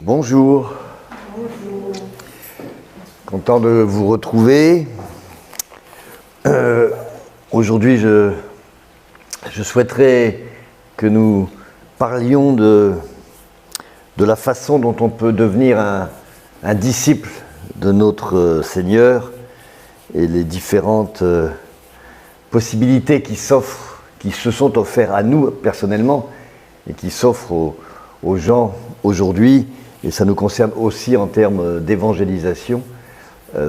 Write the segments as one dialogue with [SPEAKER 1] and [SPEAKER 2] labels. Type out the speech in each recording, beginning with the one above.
[SPEAKER 1] Bonjour.
[SPEAKER 2] Bonjour.
[SPEAKER 1] Content de vous retrouver. Aujourd'hui, je souhaiterais que nous parlions de la façon dont on peut devenir un disciple de notre Seigneur et les différentes possibilités qui se sont offertes à nous personnellement et qui s'offrent aux gens aujourd'hui. Et ça nous concerne aussi en termes d'évangélisation,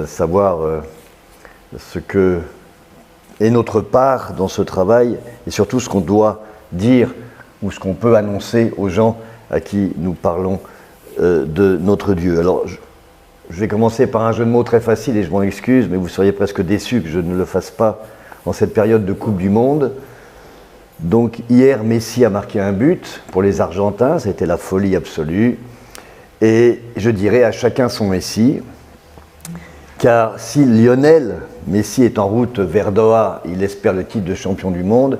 [SPEAKER 1] savoir ce que est notre part dans ce travail et surtout ce qu'on doit dire ou ce qu'on peut annoncer aux gens à qui nous parlons de notre Dieu. Alors, je vais commencer par un jeu de mots très facile et je m'en excuse, mais vous seriez presque déçus que je ne le fasse pas en cette période de Coupe du Monde. Donc hier, Messi a marqué un but pour les Argentins, c'était la folie absolue. Et je dirais à chacun son Messi, car si Lionel Messi est en route vers Doha, il espère le titre de champion du monde,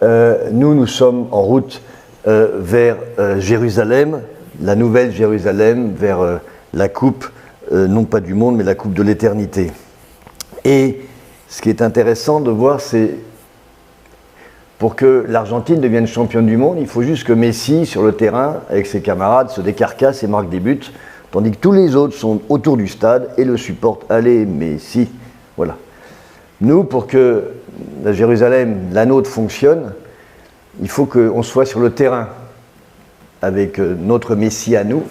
[SPEAKER 1] nous sommes en route vers Jérusalem, la nouvelle Jérusalem, vers la coupe, non pas du monde, mais la coupe de l'éternité. Et ce qui est intéressant de voir, c'est pour que l'Argentine devienne championne du monde, il faut juste que Messi, sur le terrain, avec ses camarades, se décarcasse et marque des buts, tandis que tous les autres sont autour du stade et le supportent. Allez, Messi, voilà. Nous, pour que la Jérusalem, la nôtre, fonctionne, il faut qu'on soit sur le terrain avec notre Messi à nous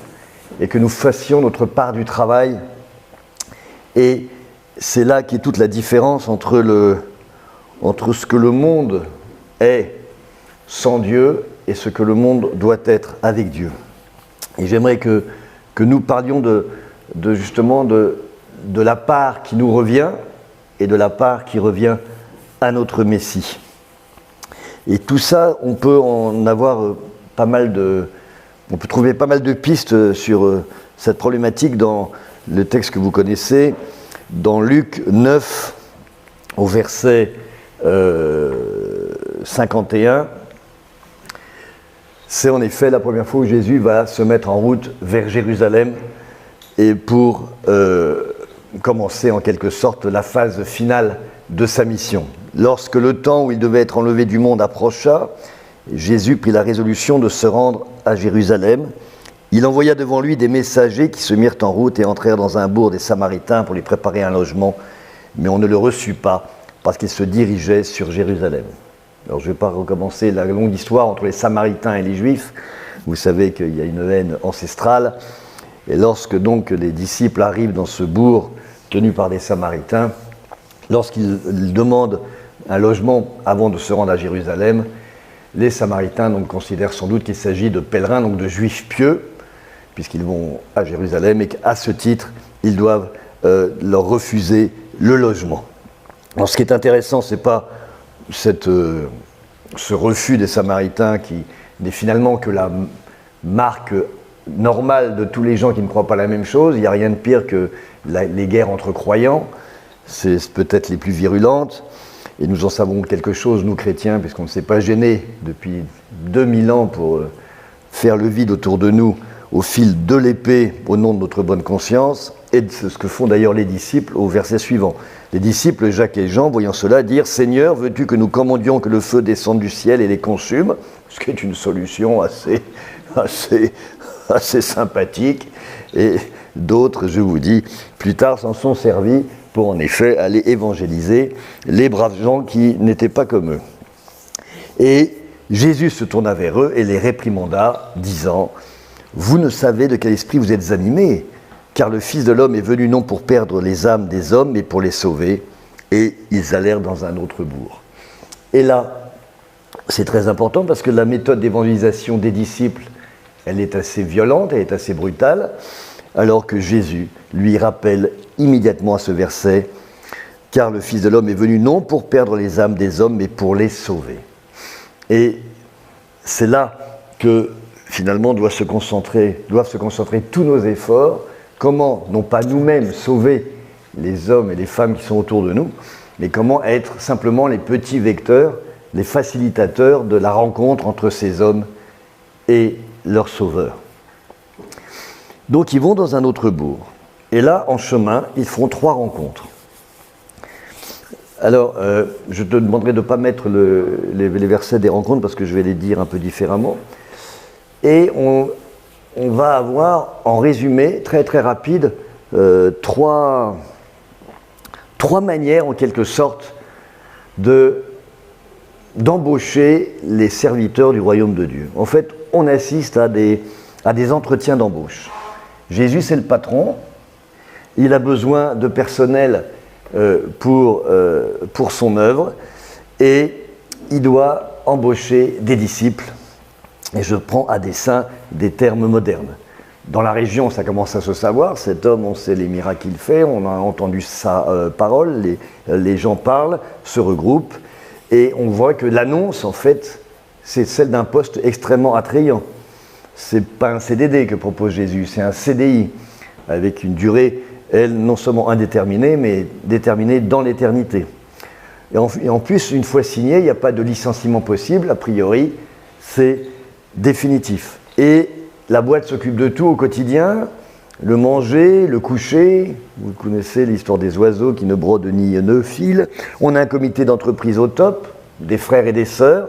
[SPEAKER 1] et que nous fassions notre part du travail. Et c'est là qu'est toute la différence entre ce que le monde est sans Dieu et ce que le monde doit être avec Dieu. Et j'aimerais que nous parlions justement de la part qui nous revient et de la part qui revient à notre Messie. Et tout ça, on peut en avoir on peut trouver pas mal de pistes sur cette problématique dans le texte que vous connaissez, dans Luc 9, au verset 51, c'est en effet la première fois où Jésus va se mettre en route vers Jérusalem et pour commencer en quelque sorte la phase finale de sa mission. Lorsque le temps où il devait être enlevé du monde approcha, Jésus prit la résolution de se rendre à Jérusalem. Il envoya devant lui des messagers qui se mirent en route et entrèrent dans un bourg des Samaritains pour lui préparer un logement, mais on ne le reçut pas parce qu'il se dirigeait sur Jérusalem. Alors je ne vais pas recommencer la longue histoire entre les Samaritains et les Juifs. Vous savez qu'il y a une haine ancestrale. Et lorsque donc les disciples arrivent dans ce bourg tenu par des Samaritains, lorsqu'ils demandent un logement avant de se rendre à Jérusalem, les Samaritains donc considèrent sans doute qu'il s'agit de pèlerins, donc de Juifs pieux, puisqu'ils vont à Jérusalem et qu'à ce titre, ils doivent leur refuser le logement. Alors ce qui est intéressant, ce n'est pas ce refus des Samaritains qui n'est finalement que la marque normale de tous les gens qui ne croient pas la même chose. Il n'y a rien de pire que les guerres entre croyants, c'est peut-être les plus virulentes, et nous en savons quelque chose, nous chrétiens, puisqu'on ne s'est pas gêné depuis 2000 ans pour faire le vide autour de nous au fil de l'épée au nom de notre bonne conscience, et c'est ce que font d'ailleurs les disciples au verset suivant. Les disciples, Jacques et Jean, voyant cela, dirent « Seigneur, veux-tu que nous commandions que le feu descende du ciel et les consume ?» Ce qui est une solution assez sympathique. Et d'autres, je vous dis, plus tard s'en sont servis pour en effet aller évangéliser les braves gens qui n'étaient pas comme eux. Et Jésus se tourna vers eux et les réprimanda, disant « Vous ne savez de quel esprit vous êtes animés, car le Fils de l'homme est venu non pour perdre les âmes des hommes, mais pour les sauver. » Et ils allèrent dans un autre bourg. Et là, c'est très important parce que la méthode d'évangélisation des disciples, elle est assez violente, elle est assez brutale, alors que Jésus lui rappelle immédiatement à ce verset « Car le Fils de l'homme est venu non pour perdre les âmes des hommes, mais pour les sauver. » Et c'est là que finalement doivent se concentrer tous nos efforts. Comment, non pas nous-mêmes, sauver les hommes et les femmes qui sont autour de nous, mais comment être simplement les petits vecteurs, les facilitateurs de la rencontre entre ces hommes et leur Sauveur. Donc ils vont dans un autre bourg. Et là, en chemin, ils feront 3 rencontres. Alors, je te demanderai de ne pas mettre les versets des rencontres parce que je vais les dire un peu différemment. Et on va avoir, en résumé, très très rapide, 3 manières, en quelque sorte, d'embaucher les serviteurs du royaume de Dieu. En fait, on assiste à des entretiens d'embauche. Jésus, c'est le patron. Il a besoin de personnel pour son œuvre et il doit embaucher des disciples. Et je prends à dessein des termes modernes. Dans la région, ça commence à se savoir. Cet homme, on sait les miracles qu'il fait, on a entendu sa parole, les gens parlent, se regroupent, et on voit que l'annonce, en fait, c'est celle d'un poste extrêmement attrayant. C'est pas un CDD que propose Jésus, c'est un CDI, avec une durée, elle, non seulement indéterminée, mais déterminée dans l'éternité. Et en plus, une fois signé, il n'y a pas de licenciement possible, a priori, c'est définitif. Et la boîte s'occupe de tout au quotidien, le manger, le coucher. Vous connaissez l'histoire des oiseaux qui ne brodent ni ne filent. On a un comité d'entreprise au top, des frères et des sœurs,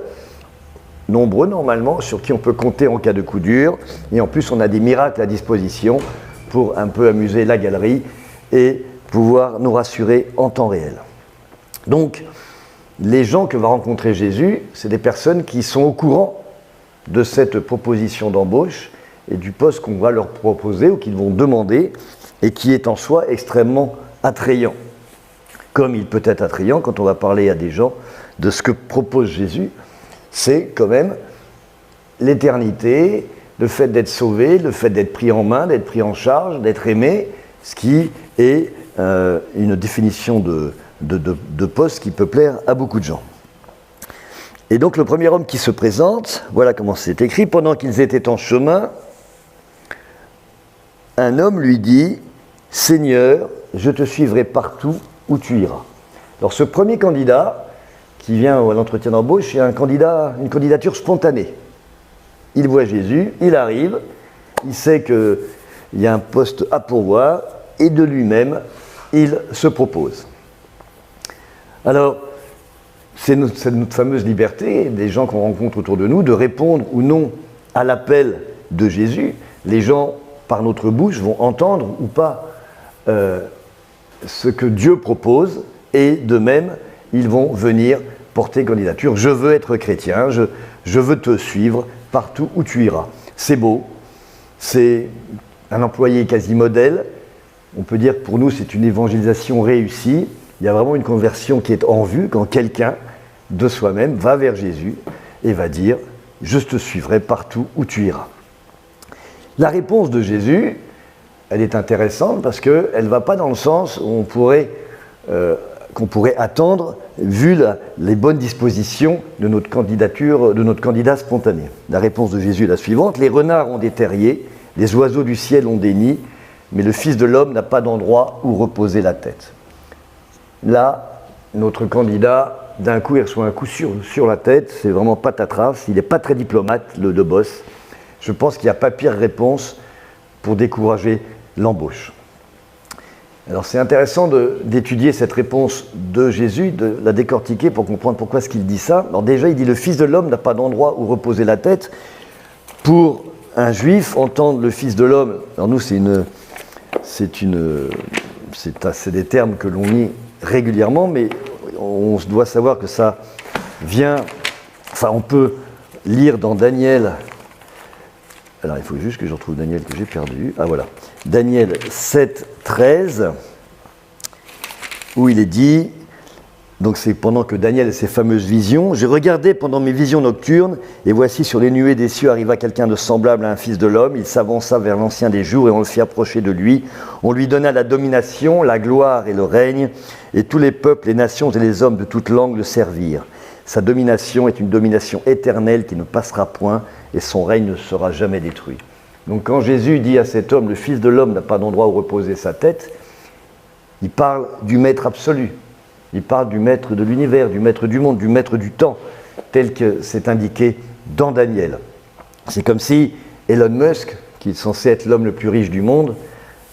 [SPEAKER 1] nombreux normalement, sur qui on peut compter en cas de coup dur. Et en plus, on a des miracles à disposition pour un peu amuser la galerie et pouvoir nous rassurer en temps réel. Donc, les gens que va rencontrer Jésus, c'est des personnes qui sont au courant de cette proposition d'embauche et du poste qu'on va leur proposer ou qu'ils vont demander et qui est en soi extrêmement attrayant. Comme il peut être attrayant quand on va parler à des gens de ce que propose Jésus, c'est quand même l'éternité, le fait d'être sauvé, le fait d'être pris en main, d'être pris en charge, d'être aimé, ce qui est une définition de poste qui peut plaire à beaucoup de gens. Et donc le premier homme qui se présente, voilà comment c'est écrit, pendant qu'ils étaient en chemin, un homme lui dit « Seigneur, je te suivrai partout où tu iras ». Alors ce premier candidat qui vient à l'entretien d'embauche, c'est une candidature spontanée. Il voit Jésus, il arrive, il sait qu'il y a un poste à pourvoir et de lui-même, il se propose. Alors, c'est notre fameuse liberté, des gens qu'on rencontre autour de nous, de répondre ou non à l'appel de Jésus. Les gens, par notre bouche, vont entendre ou pas ce que Dieu propose, et de même, ils vont venir porter candidature. Je veux être chrétien, je veux te suivre partout où tu iras. C'est beau, c'est un employé quasi modèle. On peut dire que pour nous, c'est une évangélisation réussie. Il y a vraiment une conversion qui est en vue quand quelqu'un de soi-même va vers Jésus et va dire « Je te suivrai partout où tu iras ». La réponse de Jésus, elle est intéressante parce qu'elle ne va pas dans le sens où qu'on pourrait attendre vu les bonnes dispositions de notre candidat spontané. La réponse de Jésus est la suivante: les renards ont des terriers, les oiseaux du ciel ont des nids, mais le Fils de l'homme n'a pas d'endroit où reposer la tête. Là, notre candidat, d'un coup, il reçoit un coup sur la tête, c'est vraiment patatras, il n'est pas très diplomate, le boss. Je pense qu'il n'y a pas pire réponse pour décourager l'embauche. Alors c'est intéressant d'étudier cette réponse de Jésus, de la décortiquer pour comprendre pourquoi est-ce qu'il dit ça. Alors déjà, il dit « le Fils de l'homme n'a pas d'endroit où reposer la tête ». Pour un juif, entendre le Fils de l'homme, alors nous c'est des termes que l'on lit régulièrement, mais on doit savoir que ça vient, enfin on peut lire dans Daniel, alors il faut juste que je retrouve Daniel que j'ai perdu, ah voilà, Daniel 7, 13, où il est dit, donc c'est pendant que Daniel a ses fameuses visions, « J'ai regardé pendant mes visions nocturnes, et voici sur les nuées des cieux arriva quelqu'un de semblable à un fils de l'homme, il s'avança vers l'ancien des jours, et on le fit approcher de lui. On lui donna la domination, la gloire et le règne, et tous les peuples, les nations et les hommes de toute langue le servirent. Sa domination est une domination éternelle qui ne passera point, et son règne ne sera jamais détruit. » Donc quand Jésus dit à cet homme, « Le Fils de l'homme n'a pas d'endroit où reposer sa tête », il parle du maître absolu. Il parle du maître de l'univers, du maître du monde, du maître du temps, tel que c'est indiqué dans Daniel. C'est comme si Elon Musk qui est censé être l'homme le plus riche du monde,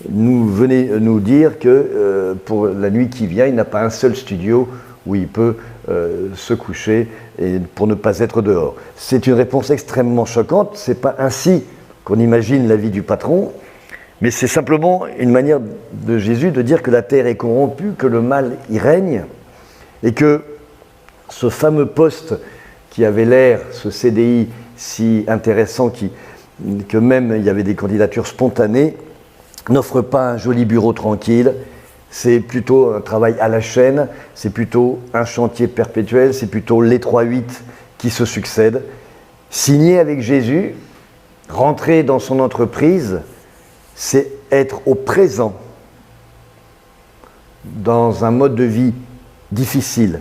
[SPEAKER 1] nous venait nous dire que pour la nuit qui vient, il n'a pas un seul studio où il peut se coucher et pour ne pas être dehors. C'est une réponse extrêmement choquante, c'est pas ainsi qu'on imagine la vie du patron, mais c'est simplement une manière de Jésus de dire que la terre est corrompue, que le mal y règne, et que ce fameux poste qui avait l'air, ce CDI si intéressant, que même il y avait des candidatures spontanées, n'offre pas un joli bureau tranquille, c'est plutôt un travail à la chaîne, c'est plutôt un chantier perpétuel, c'est plutôt les 3-8 qui se succèdent. Signer avec Jésus, rentrer dans son entreprise, c'est être au présent, dans un mode de vie difficile,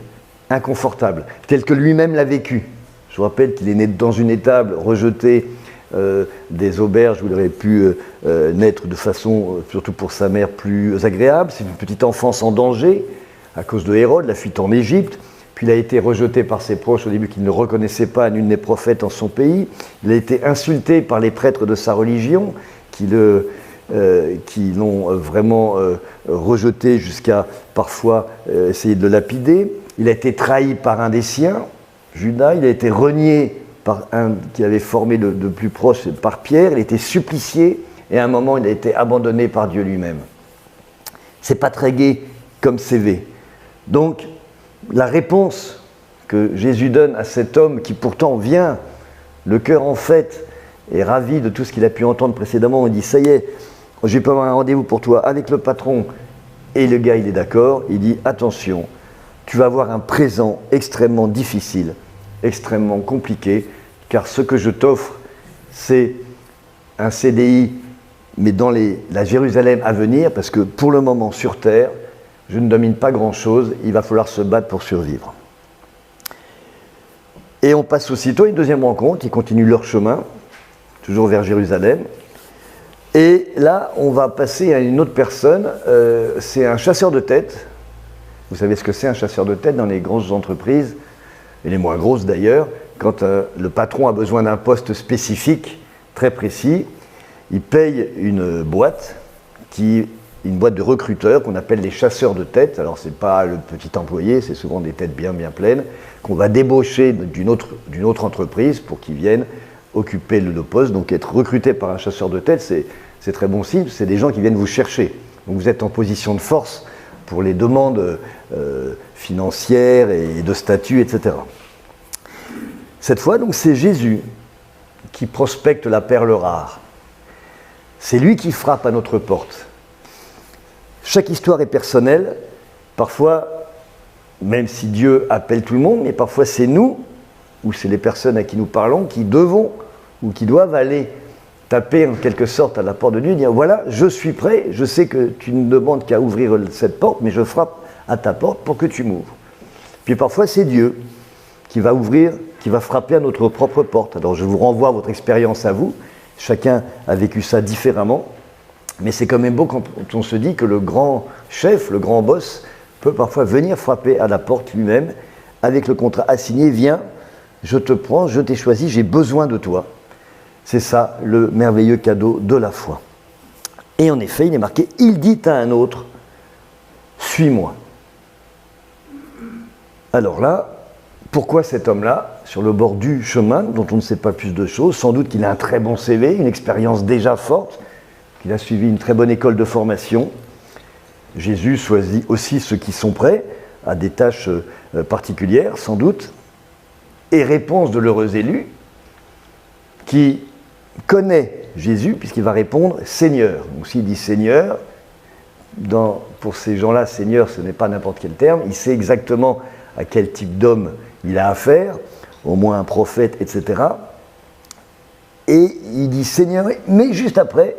[SPEAKER 1] inconfortable, tel que lui-même l'a vécu. Je vous rappelle qu'il est né dans une étable, rejeté des auberges où il aurait pu naître de façon, surtout pour sa mère, plus agréable. C'est une petite enfance en danger à cause de Hérode, la fuite en Égypte. Puis il a été rejeté par ses proches au début qui ne le reconnaissaient pas, nul n'est prophète en son pays. Il a été insulté par les prêtres de sa religion qui l'ont vraiment rejeté jusqu'à parfois essayer de le lapider. Il a été trahi par un des siens, Judas. Il a été renié par un qui avait formé de plus proche, par Pierre. Il a été supplicié et à un moment il a été abandonné par Dieu lui-même. C'est pas très gai comme CV. Donc la réponse que Jésus donne à cet homme qui pourtant vient, le cœur en fête, est ravi de tout ce qu'il a pu entendre précédemment, il dit ça y est, j'ai pas un rendez-vous pour toi avec le patron, et le gars il est d'accord, il dit attention, tu vas avoir un présent extrêmement difficile, extrêmement compliqué, car ce que je t'offre, c'est un CDI, mais dans la Jérusalem à venir, parce que pour le moment sur terre, je ne domine pas grand-chose, il va falloir se battre pour survivre. Et on passe aussitôt à une deuxième rencontre, ils continuent leur chemin, toujours vers Jérusalem. Et là, on va passer à une autre personne, c'est un chasseur de tête. Vous savez ce que c'est un chasseur de tête dans les grosses entreprises, et les moins grosses d'ailleurs, quand le patron a besoin d'un poste spécifique, très précis, il paye une boîte de recruteurs qu'on appelle les chasseurs de tête. Alors c'est pas le petit employé, c'est souvent des têtes bien pleines, qu'on va débaucher d'une autre entreprise pour qu'ils viennent occuper le poste. Donc être recruté par un chasseur de tête, c'est très bon signe, c'est des gens qui viennent vous chercher. Donc vous êtes en position de force pour les demandes financières et de statut, etc. Cette fois, donc, c'est Jésus qui prospecte la perle rare. C'est lui qui frappe à notre porte. Chaque histoire est personnelle, parfois, même si Dieu appelle tout le monde, mais parfois c'est nous, ou c'est les personnes à qui nous parlons, qui devons ou qui doivent aller taper en quelque sorte à la porte de Dieu et dire voilà, je suis prêt, je sais que tu ne demandes qu'à ouvrir cette porte, mais je frappe à ta porte pour que tu m'ouvres. Puis parfois c'est Dieu qui va ouvrir, qui va frapper à notre propre porte. Alors je vous renvoie à votre expérience à vous, chacun a vécu ça différemment, mais c'est quand même beau quand on se dit que le grand chef, le grand boss, peut parfois venir frapper à la porte lui-même avec le contrat assigné, viens, je te prends, je t'ai choisi, j'ai besoin de toi. C'est ça le merveilleux cadeau de la foi. Et en effet, il est marqué, il dit à un autre, suis-moi. Alors là, pourquoi cet homme-là, sur le bord du chemin, dont on ne sait pas plus de choses, sans doute qu'il a un très bon CV, une expérience déjà forte, qu'il a suivi une très bonne école de formation. Jésus choisit aussi ceux qui sont prêts à des tâches particulières, sans doute. Et réponse de l'heureux élu, qui connaît Jésus, puisqu'il va répondre « Seigneur ». Donc s'il dit « Seigneur », pour ces gens-là, « Seigneur », ce n'est pas n'importe quel terme, il sait exactement à quel type d'homme il a affaire, au moins un prophète, etc. Et il dit « Seigneur », mais juste après,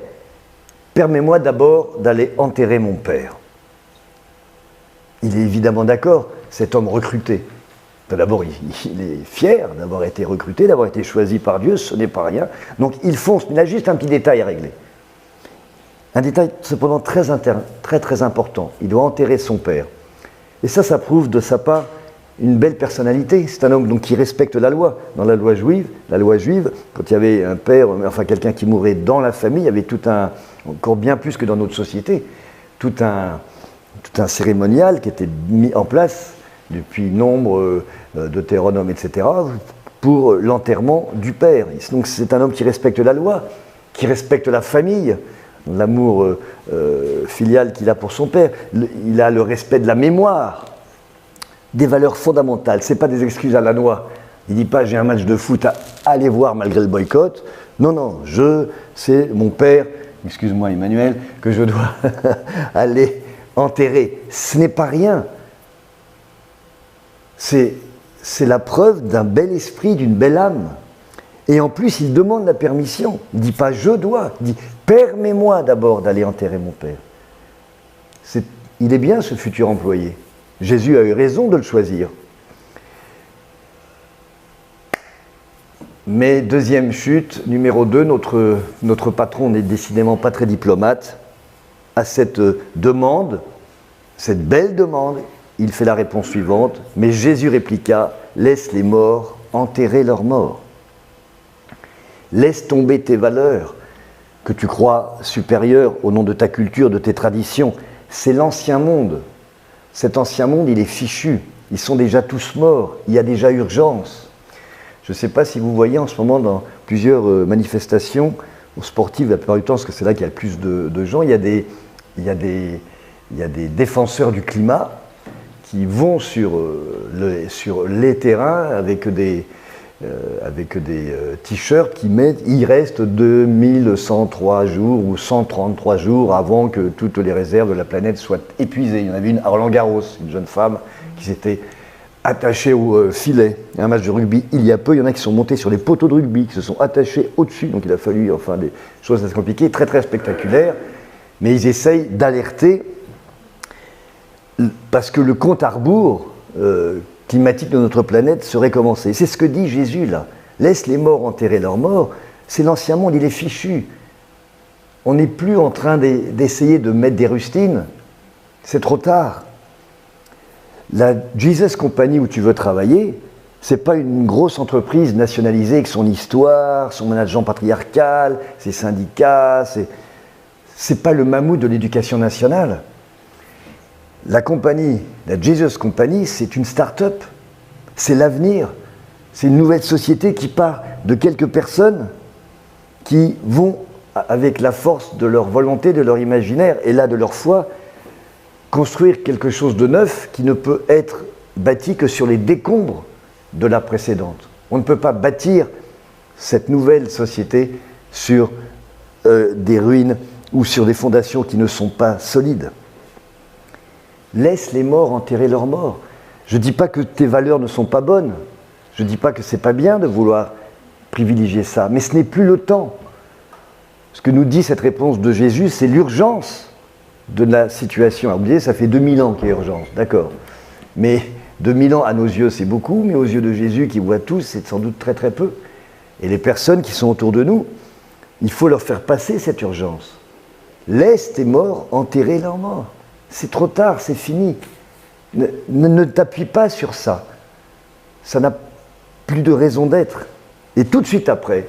[SPEAKER 1] « Permets-moi d'abord d'aller enterrer mon père ». Il est évidemment d'accord, cet homme recruté. D'abord, il est fier d'avoir été recruté, d'avoir été choisi par Dieu, ce n'est pas rien. Donc il fonce, il a juste un petit détail à régler. Un détail cependant très important. Il doit enterrer son père. Et ça prouve de sa part une belle personnalité. C'est un homme donc, qui respecte la loi. Dans la loi juive, quand il y avait un père, enfin quelqu'un qui mourait dans la famille, il y avait tout un, encore bien plus que dans notre société, tout un cérémonial qui était mis en place depuis nombre de Deutéronome, etc., pour l'enterrement du père. Donc c'est un homme qui respecte la loi, qui respecte la famille, l'amour filial qu'il a pour son père. Il a le respect de la mémoire, des valeurs fondamentales. Ce n'est pas des excuses à la noix. Il ne dit pas j'ai un match de foot à aller voir malgré le boycott. Non, non, c'est mon père, excuse-moi Emmanuel, que je dois aller enterrer. Ce n'est pas rien. C'est la preuve d'un bel esprit, d'une belle âme. Et en plus, il demande la permission. Il ne dit pas « je dois », il dit « permets-moi d'abord d'aller enterrer mon père ». Il est bien ce futur employé. Jésus a eu raison de le choisir. Mais deuxième chute, numéro 2, notre patron n'est décidément pas très diplomate. À cette demande, cette belle demande, il fait la réponse suivante, mais Jésus répliqua, laisse les morts enterrer leurs morts. Laisse tomber tes valeurs, que tu crois supérieures au nom de ta culture, de tes traditions. C'est l'ancien monde. Cet ancien monde, il est fichu. Ils sont déjà tous morts. Il y a déjà urgence. Je ne sais pas si vous voyez en ce moment dans plusieurs manifestations sportives, la plupart du temps, parce que c'est là qu'il y a le plus de gens, il y a des défenseurs du climat qui vont sur les terrains avec des t-shirts qui mettent « il reste 2103 jours ou 133 jours avant que toutes les réserves de la planète soient épuisées ». Il y en avait une à Roland-Garros, une jeune femme qui s'était attachée au filet. Un match de rugby, il y a peu, il y en a qui sont montés sur les poteaux de rugby, qui se sont attachés au-dessus, donc il a fallu, enfin, des choses assez compliquées, très très spectaculaires, mais ils essayent d'alerter parce que le compte à rebours climatique de notre planète serait commencé. C'est ce que dit Jésus là. Laisse les morts enterrer leurs morts. C'est l'ancien monde, il est fichu. On n'est plus en train d'essayer de mettre des rustines. C'est trop tard. La Jesus Company où tu veux travailler, c'est pas une grosse entreprise nationalisée avec son histoire, son management patriarcal, ses syndicats. C'est pas le mammouth de l'éducation nationale. La compagnie, la Jesus Company, c'est une start-up, c'est l'avenir, c'est une nouvelle société qui part de quelques personnes qui vont, avec la force de leur volonté, de leur imaginaire et là de leur foi, construire quelque chose de neuf qui ne peut être bâti que sur les décombres de la précédente. On ne peut pas bâtir cette nouvelle société sur des ruines ou sur des fondations qui ne sont pas solides. Laisse les morts enterrer leurs morts. Je ne dis pas que tes valeurs ne sont pas bonnes. Je ne dis pas que ce n'est pas bien de vouloir privilégier ça. Mais ce n'est plus le temps. Ce que nous dit cette réponse de Jésus, c'est l'urgence de la situation. Alors, vous disiez, ça fait 2000 ans qu'il y a urgence, d'accord. Mais 2000 ans, à nos yeux, c'est beaucoup, mais aux yeux de Jésus, qui voit tous, c'est sans doute très très peu. Et les personnes qui sont autour de nous, il faut leur faire passer cette urgence. Laisse tes morts enterrer leurs morts. C'est trop tard, c'est fini. Ne t'appuie pas sur ça. Ça n'a plus de raison d'être. Et tout de suite après,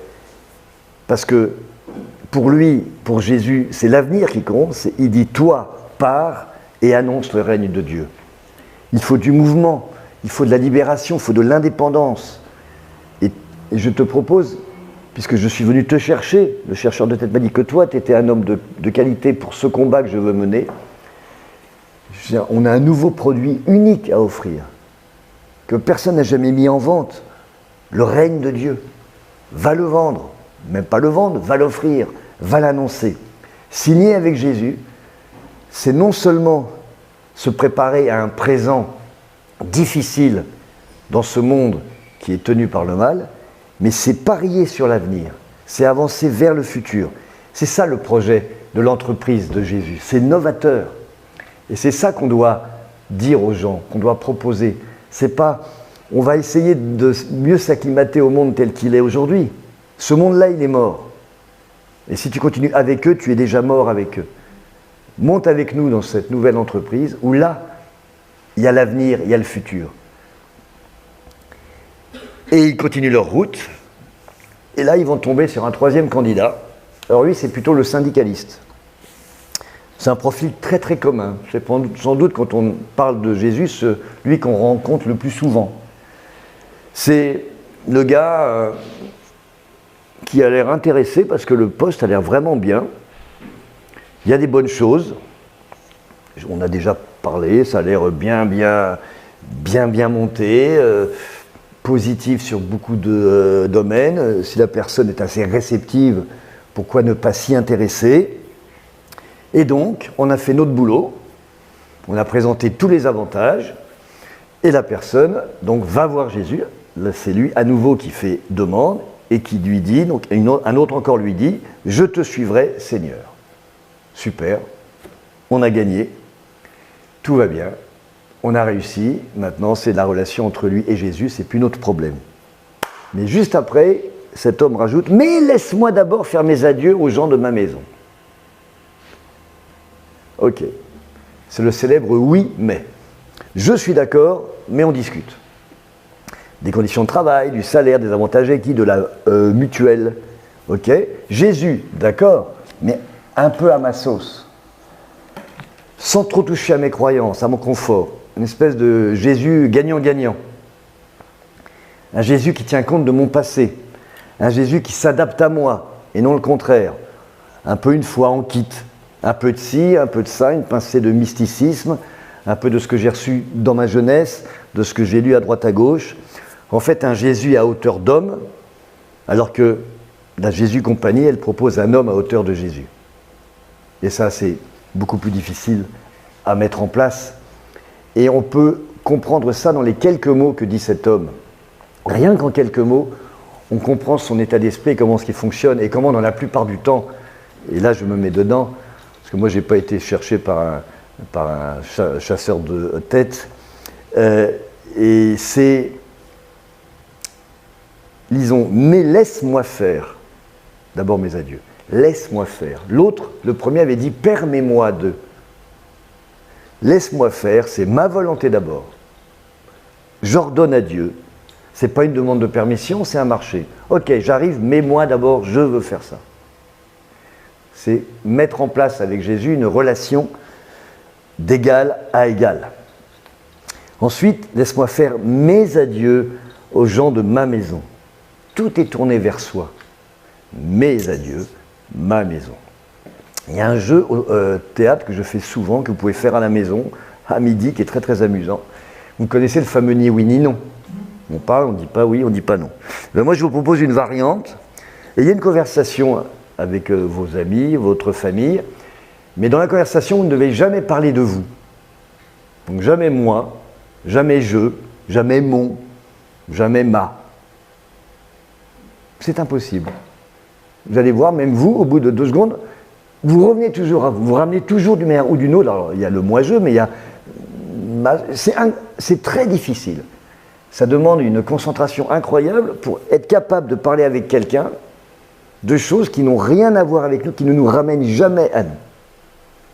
[SPEAKER 1] parce que pour lui, pour Jésus, c'est l'avenir qui compte, il dit « toi, pars et annonce le règne de Dieu ». Il faut du mouvement, il faut de la libération, il faut de l'indépendance. Et je te propose, puisque je suis venu te chercher, le chercheur de tête m'a dit que toi, tu étais un homme de qualité pour ce combat que je veux mener. On a un nouveau produit unique à offrir, que personne n'a jamais mis en vente, le règne de Dieu. Va le vendre, même pas le vendre, va l'offrir, va l'annoncer. Signer avec Jésus, c'est non seulement se préparer à un présent difficile dans ce monde qui est tenu par le mal, mais c'est parier sur l'avenir, c'est avancer vers le futur. C'est ça le projet de l'entreprise de Jésus, c'est novateur. Et c'est ça qu'on doit dire aux gens, qu'on doit proposer. C'est pas, on va essayer de mieux s'acclimater au monde tel qu'il est aujourd'hui. Ce monde-là, il est mort. Et si tu continues avec eux, tu es déjà mort avec eux. Monte avec nous dans cette nouvelle entreprise où là, il y a l'avenir, il y a le futur. Et ils continuent leur route. Et là, ils vont tomber sur un troisième candidat. Alors lui, c'est plutôt le syndicaliste. C'est un profil très très commun. C'est sans doute quand on parle de Jésus, celui qu'on rencontre le plus souvent. C'est le gars qui a l'air intéressé parce que le poste a l'air vraiment bien. Il y a des bonnes choses. On a déjà parlé, ça a l'air bien monté, positif sur beaucoup de domaines. Si la personne est assez réceptive, pourquoi ne pas s'y intéresser? Et donc, on a fait notre boulot, on a présenté tous les avantages, et la personne donc va voir Jésus. Là, c'est lui à nouveau qui fait demande et qui lui dit, donc un autre encore lui dit, je te suivrai, Seigneur. Super, on a gagné, tout va bien, on a réussi. Maintenant, c'est la relation entre lui et Jésus, c'est plus notre problème. Mais juste après, cet homme rajoute, mais laisse-moi d'abord faire mes adieux aux gens de ma maison. Ok, c'est le célèbre oui, mais. Je suis d'accord, mais on discute. Des conditions de travail, du salaire, des avantages acquis, de la mutuelle. Ok, Jésus, d'accord, mais un peu à ma sauce. Sans trop toucher à mes croyances, à mon confort. Une espèce de Jésus gagnant-gagnant. Un Jésus qui tient compte de mon passé. Un Jésus qui s'adapte à moi, et non le contraire. Un peu une foi en kit. Un peu de ci, un peu de ça, une pincée de mysticisme, un peu de ce que j'ai reçu dans ma jeunesse, de ce que j'ai lu à droite à gauche. En fait, un Jésus à hauteur d'homme, alors que la Jésus Compagnie, elle propose un homme à hauteur de Jésus. Et ça, c'est beaucoup plus difficile à mettre en place. Et on peut comprendre ça dans les quelques mots que dit cet homme. Rien qu'en quelques mots, on comprend son état d'esprit, comment est-ce qu'il fonctionne, et comment dans la plupart du temps, et là je me mets dedans, parce que moi, je n'ai pas été cherché par un chasseur de tête. Et c'est, lisons, mais laisse-moi faire. D'abord mes adieux. Laisse-moi faire. L'autre, le premier avait dit, permets-moi de. Laisse-moi faire, c'est ma volonté d'abord. J'ordonne à Dieu. Ce n'est pas une demande de permission, c'est un marché. Ok, j'arrive, mais moi d'abord, je veux faire ça. C'est mettre en place avec Jésus une relation d'égal à égal. Ensuite, laisse-moi faire mes adieux aux gens de ma maison. Tout est tourné vers soi. Mes adieux, ma maison. Il y a un jeu au théâtre que je fais souvent, que vous pouvez faire à la maison, à midi, qui est très très amusant. Vous connaissez le fameux ni oui ni non. On parle, on ne dit pas oui, on ne dit pas non. Ben moi, je vous propose une variante. Et il y a une conversation avec vos amis, votre famille, mais dans la conversation, vous ne devez jamais parler de vous. Donc jamais moi, jamais je, jamais mon, jamais ma. C'est impossible. Vous allez voir, même vous, au bout de 2 secondes, vous revenez toujours à vous. Vous ramenez toujours d'une manière ou d'une autre. Alors, il y a le moi-je, mais il y a... C'est très difficile. Ça demande une concentration incroyable pour être capable de parler avec quelqu'un de choses qui n'ont rien à voir avec nous, qui ne nous ramènent jamais à nous.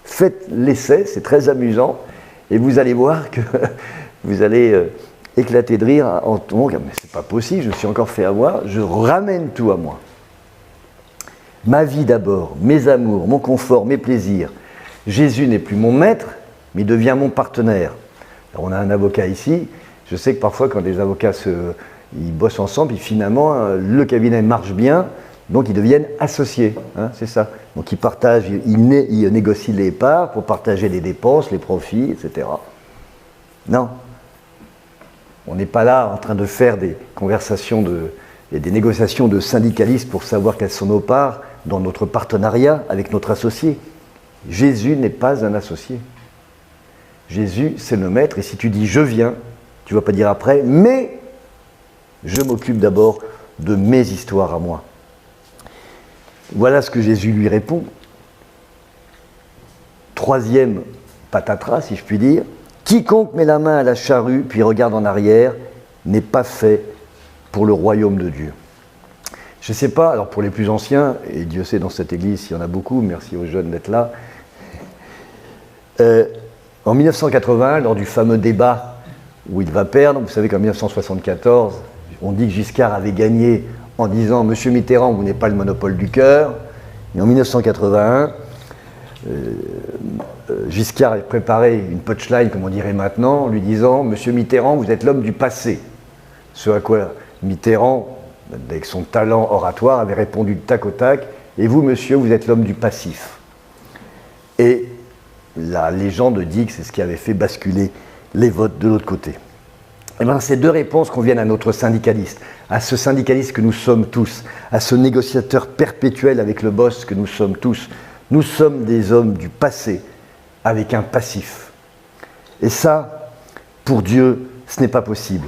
[SPEAKER 1] Faites l'essai, c'est très amusant, et vous allez voir que vous allez éclater de rire en tombant. Mais c'est pas possible, je me suis encore fait avoir, je ramène tout à moi. Ma vie d'abord, mes amours, mon confort, mes plaisirs. Jésus n'est plus mon maître, mais il devient mon partenaire. Alors on a un avocat ici, je sais que parfois quand des avocats ils bossent ensemble, et finalement le cabinet marche bien, donc ils deviennent associés, hein, c'est ça. Donc ils partagent, ils négocient les parts pour partager les dépenses, les profits, etc. Non. On n'est pas là en train de faire des conversations et des négociations de syndicalistes pour savoir quelles sont nos parts dans notre partenariat avec notre associé. Jésus n'est pas un associé. Jésus, c'est le maître, et si tu dis « je viens », tu ne vas pas dire après « mais je m'occupe d'abord de mes histoires à moi ». Voilà ce que Jésus lui répond. Troisième patatras, si je puis dire. Quiconque met la main à la charrue puis regarde en arrière n'est pas fait pour le royaume de Dieu. Je ne sais pas, alors pour les plus anciens, et Dieu sait dans cette église il y en a beaucoup, merci aux jeunes d'être là. En 1980, lors du fameux débat où il va perdre, vous savez qu'en 1974, On dit que Giscard avait gagné en disant « Monsieur Mitterrand, vous n'avez pas le monopole du cœur ». Et en 1981, Giscard a préparé une punchline, comme on dirait maintenant, en lui disant « Monsieur Mitterrand, vous êtes l'homme du passé ». Ce à quoi Mitterrand, avec son talent oratoire, avait répondu tac au tac « Et vous, monsieur, vous êtes l'homme du passif ». Et la légende dit que c'est ce qui avait fait basculer les votes de l'autre côté. Et bien, ces deux réponses conviennent à notre syndicaliste, à ce syndicaliste que nous sommes tous, à ce négociateur perpétuel avec le boss que nous sommes tous. Nous sommes des hommes du passé avec un passif. Et ça, pour Dieu, ce n'est pas possible.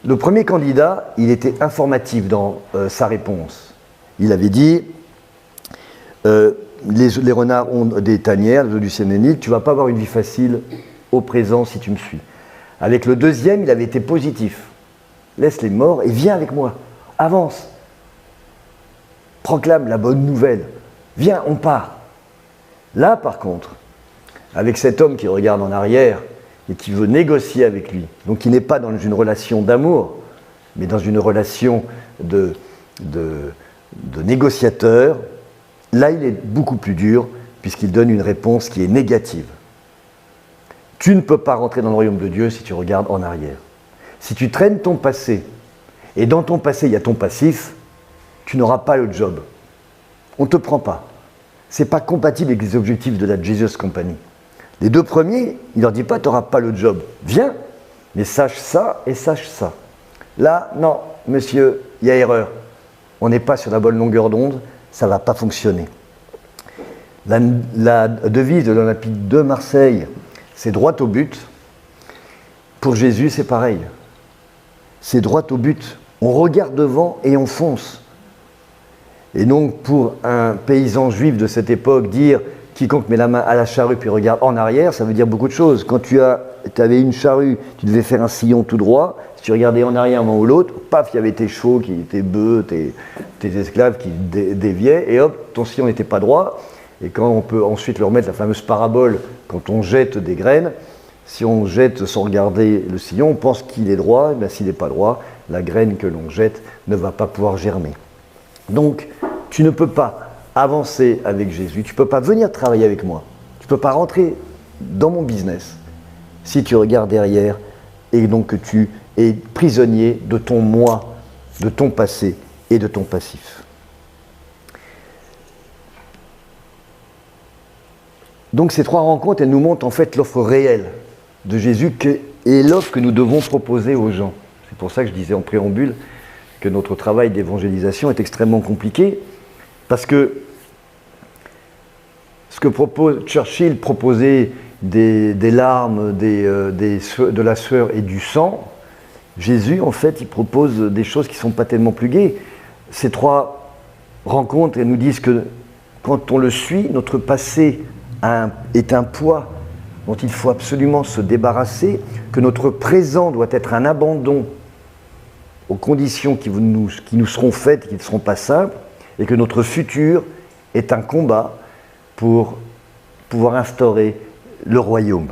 [SPEAKER 1] Le premier candidat, il était informatif dans sa réponse. Il avait dit les renards ont des tanières, les eaux du Sénénil, tu ne vas pas avoir une vie facile au présent si tu me suis. Avec le deuxième, il avait été positif. Laisse les morts et viens avec moi. Avance. Proclame la bonne nouvelle. Viens, on part. Là, par contre, avec cet homme qui regarde en arrière et qui veut négocier avec lui, donc qui n'est pas dans une relation d'amour, mais dans une relation de négociateur, là, il est beaucoup plus dur puisqu'il donne une réponse qui est négative. Tu ne peux pas rentrer dans le royaume de Dieu si tu regardes en arrière. Si tu traînes ton passé, et dans ton passé, il y a ton passif, tu n'auras pas le job. On ne te prend pas. Ce n'est pas compatible avec les objectifs de la Jesus Company. Les deux premiers, il ne leur dit pas, tu n'auras pas le job. Viens, mais sache ça et sache ça. Là, non, monsieur, il y a erreur. On n'est pas sur la bonne longueur d'onde, ça ne va pas fonctionner. La devise de l'Olympique de Marseille, c'est droit au but. Pour Jésus, c'est pareil. C'est droit au but. On regarde devant et on fonce. Et donc, pour un paysan juif de cette époque, dire quiconque met la main à la charrue puis regarde en arrière, ça veut dire beaucoup de choses. Quand tu avais une charrue, tu devais faire un sillon tout droit. Si tu regardais en arrière, un moment ou l'autre, paf, il y avait tes chevaux, tes bœufs, tes esclaves qui déviaient, et hop, ton sillon n'était pas droit. Et quand on peut ensuite leur mettre la fameuse parabole, quand on jette des graines, si on jette sans regarder le sillon, on pense qu'il est droit, et bien s'il n'est pas droit, la graine que l'on jette ne va pas pouvoir germer. Donc, tu ne peux pas avancer avec Jésus, tu ne peux pas venir travailler avec moi, tu ne peux pas rentrer dans mon business si tu regardes derrière et donc que tu es prisonnier de ton moi, de ton passé et de ton passif. Donc ces trois rencontres, elles nous montrent en fait l'offre réelle de Jésus et l'offre que nous devons proposer aux gens. C'est pour ça que je disais en préambule que notre travail d'évangélisation est extrêmement compliqué, parce que ce que propose Churchill, proposer des larmes, de la sueur et du sang, Jésus, en fait, il propose des choses qui ne sont pas tellement plus gaies. Ces trois rencontres, elles nous disent que quand on le suit, notre passé est un poids dont il faut absolument se débarrasser, que notre présent doit être un abandon aux conditions qui nous seront faites et qui ne seront pas simples, et que notre futur est un combat pour pouvoir instaurer le royaume.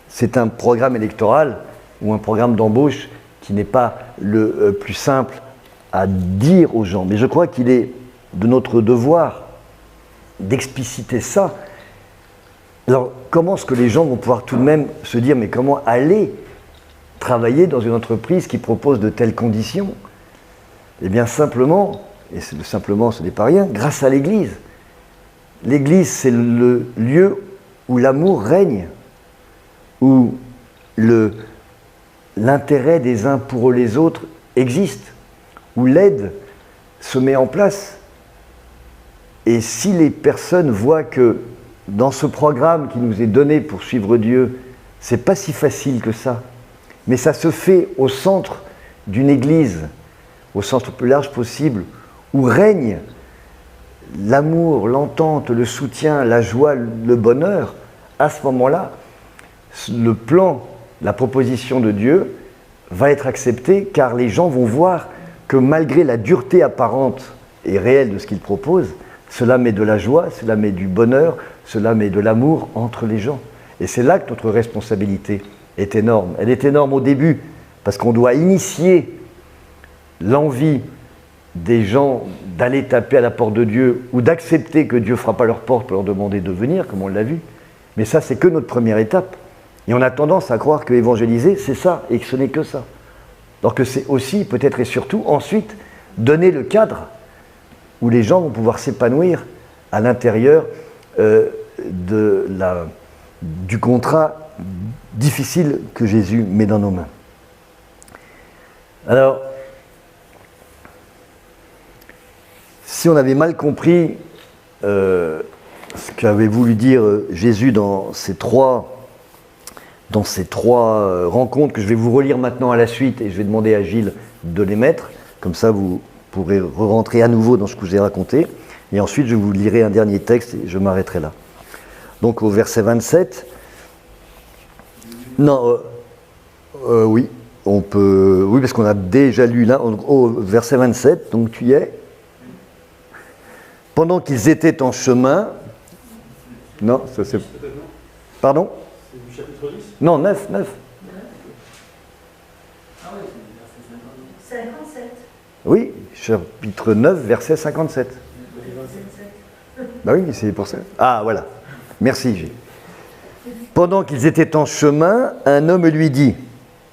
[SPEAKER 1] C'est un programme électoral ou un programme d'embauche qui n'est pas le plus simple à dire aux gens, mais je crois qu'il est de notre devoir d'expliciter ça. Alors, comment est-ce que les gens vont pouvoir tout de même se dire, mais comment aller travailler dans une entreprise qui propose de telles conditions? Eh bien, simplement, et simplement ce n'est pas rien, grâce à l'Église. L'Église, c'est le lieu où l'amour règne, où l'intérêt des uns pour les autres existe, où l'aide se met en place. Et si les personnes voient que dans ce programme qui nous est donné pour suivre Dieu, c'est pas si facile que ça, mais ça se fait au centre d'une église, au centre le plus large possible, où règne l'amour, l'entente, le soutien, la joie, le bonheur, à ce moment-là, le plan, la proposition de Dieu va être acceptée, car les gens vont voir que malgré la dureté apparente et réelle de ce qu'il propose, cela met de la joie, cela met du bonheur, cela met de l'amour entre les gens. Et c'est là que notre responsabilité est énorme. Elle est énorme au début, parce qu'on doit initier l'envie des gens d'aller taper à la porte de Dieu ou d'accepter que Dieu ne fera pas leur porte pour leur demander de venir, comme on l'a vu. Mais ça, c'est que notre première étape. Et on a tendance à croire que évangéliser, c'est ça, et que ce n'est que ça. Alors que c'est aussi, peut-être et surtout, ensuite, donner le cadre où les gens vont pouvoir s'épanouir à l'intérieur du contrat difficile que Jésus met dans nos mains. Alors, si on avait mal compris ce qu'avait voulu dire Jésus dans ces trois rencontres que je vais vous relire maintenant à la suite, et je vais demander à Gilles de les mettre, comme ça vous pourrez rentrer à nouveau dans ce que je vous ai raconté, et ensuite je vous lirai un dernier texte et je m'arrêterai là. Donc au verset 27, oui, on peut, oui, parce qu'on a déjà lu là, au verset 27, donc tu y es. Pendant qu'ils étaient en chemin, non, ça c'est... Pardon ?
[SPEAKER 2] C'est du chapitre 10 ?
[SPEAKER 1] Non, 9.
[SPEAKER 2] Ah oui, c'est le verset
[SPEAKER 3] 57.
[SPEAKER 1] Oui, chapitre 9, verset 57. Bah oui, c'est pour ça. Ah, voilà. Merci, Gilles. Pendant qu'ils étaient en chemin, un homme lui dit,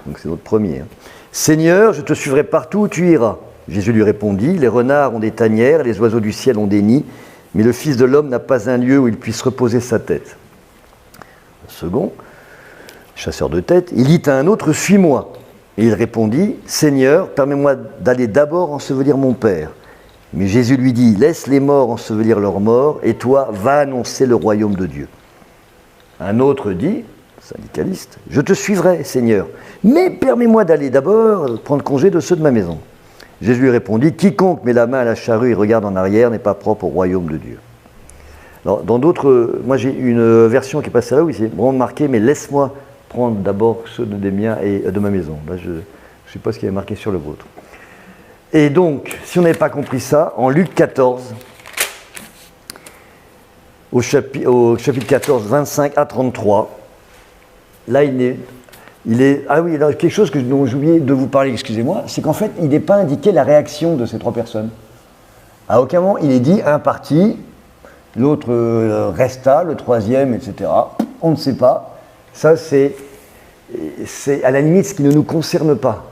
[SPEAKER 1] donc c'est notre premier, Seigneur, je te suivrai partout où tu iras. Jésus lui répondit, les renards ont des tanières, les oiseaux du ciel ont des nids, mais le Fils de l'homme n'a pas un lieu où il puisse reposer sa tête. Le second, chasseur de tête, il dit à un autre, suis-moi. Et il répondit, Seigneur, permets-moi d'aller d'abord ensevelir mon Père. Mais Jésus lui dit, laisse les morts ensevelir leurs morts, et toi, va annoncer le royaume de Dieu. Un autre dit, syndicaliste, je te suivrai, Seigneur, mais permets-moi d'aller d'abord prendre congé de ceux de ma maison. Jésus lui répondit, quiconque met la main à la charrue et regarde en arrière n'est pas propre au royaume de Dieu. Alors, dans d'autres, moi j'ai une version qui est passée là où il s'est vraiment marqué, mais laisse-moi prendre d'abord ceux des miens et de ma maison. Là, je ne sais pas ce qu'il y a marqué sur le vôtre. Et donc, si on n'avait pas compris ça, en Luc 14, au chapitre 14, 25 à 33, là il est... Ah oui, alors, quelque chose dont j'ai oublié de vous parler, excusez-moi, c'est qu'en fait, il n'est pas indiqué la réaction de ces trois personnes. À aucun moment, il est dit un parti, l'autre resta, le troisième, etc. On ne sait pas. Ça, c'est à la limite ce qui ne nous concerne pas.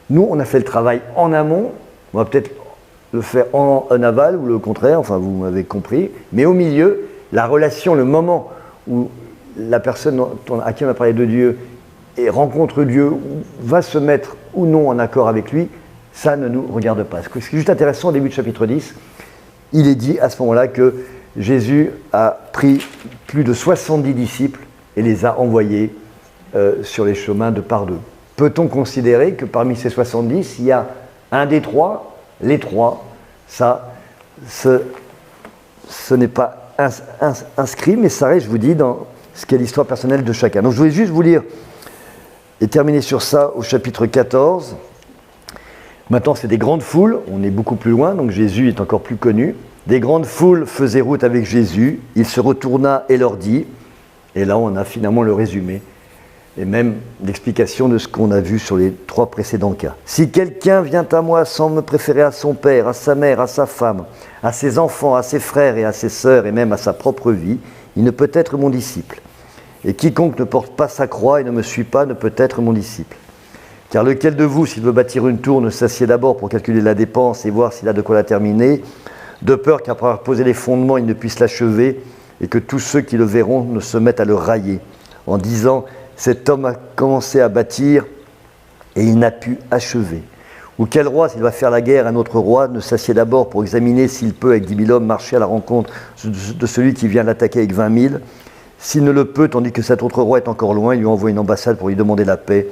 [SPEAKER 1] Nous, on a fait le travail en amont, on va peut-être le faire en aval ou le contraire, enfin vous m'avez compris, mais au milieu, la relation, le moment où la personne à qui on a parlé de Dieu et rencontre Dieu, va se mettre ou non en accord avec lui, ça ne nous regarde pas. Ce qui est juste intéressant au début du chapitre 10, il est dit à ce moment-là que Jésus a pris plus de 70 disciples et les a envoyés sur les chemins de par deux. Peut-on considérer que parmi ces 70, il y a un des trois, les trois, ça, ce n'est pas inscrit, mais ça reste, je vous dis, dans ce qu'est l'histoire personnelle de chacun. Donc je voulais juste vous lire et terminer sur ça au chapitre 14. Maintenant, c'est des grandes foules, on est beaucoup plus loin, donc Jésus est encore plus connu. Des grandes foules faisaient route avec Jésus, il se retourna et leur dit, et là on a finalement le résumé, et même l'explication de ce qu'on a vu sur les trois précédents cas. Si quelqu'un vient à moi sans me préférer à son père, à sa mère, à sa femme, à ses enfants, à ses frères et à ses sœurs, et même à sa propre vie, il ne peut être mon disciple. Et quiconque ne porte pas sa croix et ne me suit pas ne peut être mon disciple. Car lequel de vous, s'il veut bâtir une tour, ne s'assied d'abord pour calculer la dépense et voir s'il a de quoi la terminer, de peur qu'après avoir posé les fondements, il ne puisse l'achever, et que tous ceux qui le verront ne se mettent à le railler, en disant « cet homme a commencé à bâtir, et il n'a pu achever ». Ou quel roi, s'il va faire la guerre à un autre roi, ne s'assied d'abord pour examiner s'il peut, avec 10 000 hommes, marcher à la rencontre de celui qui vient l'attaquer avec 20 000. S'il ne le peut, tandis que cet autre roi est encore loin, il lui envoie une ambassade pour lui demander la paix.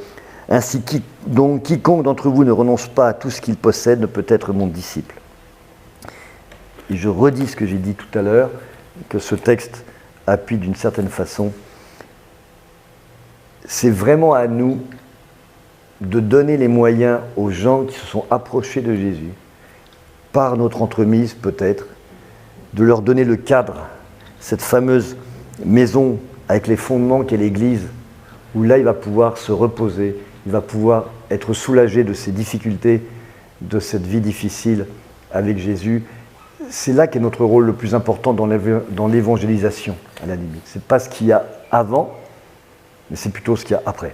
[SPEAKER 1] Ainsi, donc, quiconque d'entre vous ne renonce pas à tout ce qu'il possède ne peut être mon disciple. Et je redis ce que j'ai dit tout à l'heure, que ce texte appuie d'une certaine façon. C'est vraiment à nous de donner les moyens aux gens qui se sont approchés de Jésus, par notre entremise peut-être, de leur donner le cadre, cette fameuse maison avec les fondements qu'est l'Église, où là il va pouvoir se reposer il va pouvoir être soulagé de ses difficultés, de cette vie difficile avec Jésus. C'est là qu'est notre rôle le plus important dans l'évangélisation, à la limite. Ce n'est pas ce qu'il y a avant, mais c'est plutôt ce qu'il y a après.